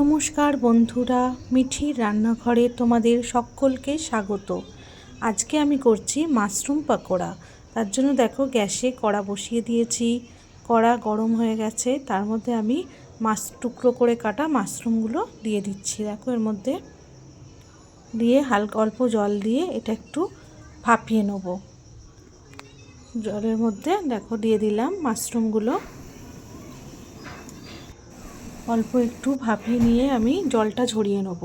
নমস্কার বন্ধুরা, মিঠির রান্নাঘরে তোমাদের সকলকে স্বাগত। আজকে আমি করছি মাশরুম পকোড়া। তার জন্য দেখো গ্যাসে কড়া বসিয়ে দিয়েছি। কড়া গরম হয়ে গেছে, তার মধ্যে আমি টুকরো করে কাটা মাশরুমগুলো দিয়ে দিচ্ছি। দেখো এর মধ্যে দিয়ে হালকা অল্প জল দিয়ে এটা একটু ভাপিয়ে নেব। জলের মধ্যে দেখো দিয়ে দিলাম মাশরুমগুলো। অল্প একটু ভাপিয়ে নিয়ে আমি জলটা ঝরিয়ে নেব।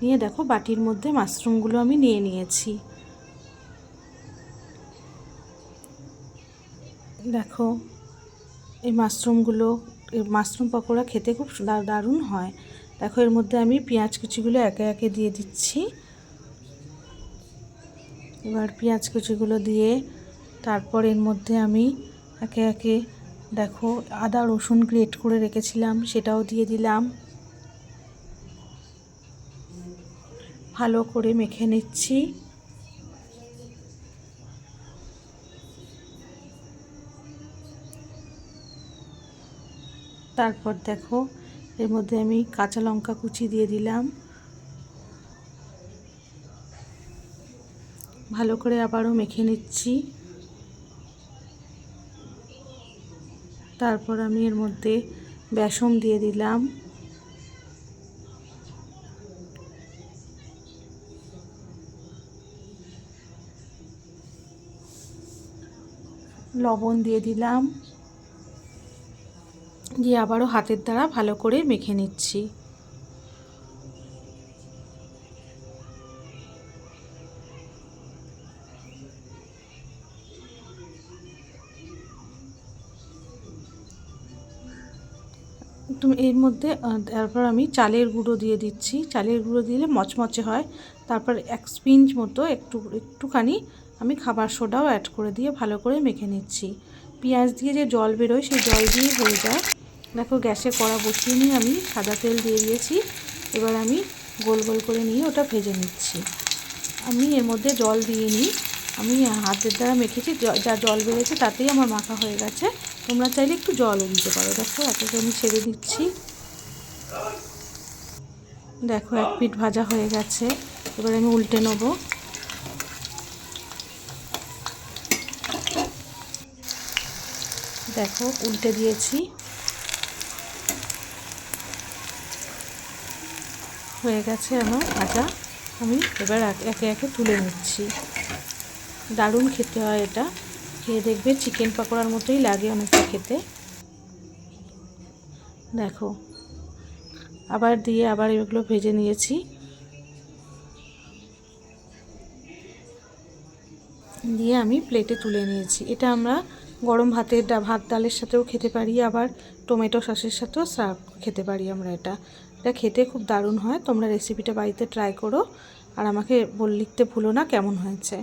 নিয়ে দেখো বাটির মধ্যে মাশরুমগুলো আমি নিয়ে নিয়েছি। দেখো এই মাশরুম পকোড়া খেতে খুব দারুণ হয়। দেখো এর মধ্যে আমি পেঁয়াজ কুচিগুলো একে একে দিয়ে দিচ্ছি। এবার পেঁয়াজ কুচিগুলো দিয়ে তারপর এর মধ্যে আমি একে একে দেখো আদা রসুন গ্রেট করে রেখেছিলাম, সেটাও দিয়ে দিলাম। ভালো করে মেখে নিচ্ছি। তারপর দেখো এর মধ্যে আমি কাঁচা লঙ্কা কুচি দিয়ে দিলাম। ভালো করে আবারও মেখে নিচ্ছি। তারপর আমি এর মধ্যে বেসন দিয়ে দিলাম। লবণ দিয়ে দিলাম। দিয়ে আবারও হাতের দ্বারা ভালো করে মেখে নিচ্ছি। এর মধ্যে তারপর আমি চালের গুঁড়ো দিয়ে দিচ্ছি। চালের গুঁড়ো দিলে মচমচে হয়। তারপর এক স্পিঞ্চ মতো একটুখানি আমি খাবার সোডাও অ্যাড করে দিয়ে ভালো করে মেখে নিচ্ছি। পেঁয়াজ দিয়ে যে জল বেরোয় সেই জল দিয়ে হয়ে যায়। দেখো গ্যাসে কড়া বসিয়ে নিয়ে আমি সাদা তেল দিয়ে দিয়েছি। এবার আমি গোল গোল করে নিয়ে ওটা ভেজে নিচ্ছি। আমি এর মধ্যে জল দিয়ে নিই। আমি হাতের দ্বারা মেখেছি, যা জল বেরোচ্ছে তাতেই আমার মাখা হয়ে গেছে। তোমরা চাইলে একটু জলও দিতে পারো। দেখো এটাকে আমি ছেড়ে দিচ্ছি। দেখো এক পিঠ ভাজা হয়ে গেছে। এবার আমি উল্টে নেব। দেখো উল্টে দিয়েছি, হয়ে গেছে আমার ভাজা। আমি এবার একে একে তুলে নিচ্ছি। দারুণ খেতে হয় এটা। খেয়ে দেখবে চিকেন পকোড়ার মতোই লাগে অনেকটা খেতে। দেখো আবার এগুলো ভেজে নিয়েছি। দিয়ে আমি প্লেটে তুলে নিয়েছি। এটা আমরা গরম ভাত ডালের সাথেও খেতে পারি, আবার টমেটো সসের সাথেও সার্ভ খেতে পারি আমরা। এটা খেতে খুব দারুণ হয়। তোমরা রেসিপিটা বাড়িতে ট্রাই করো আর আমাকে লিখতে ভুলো না কেমন হয়েছে।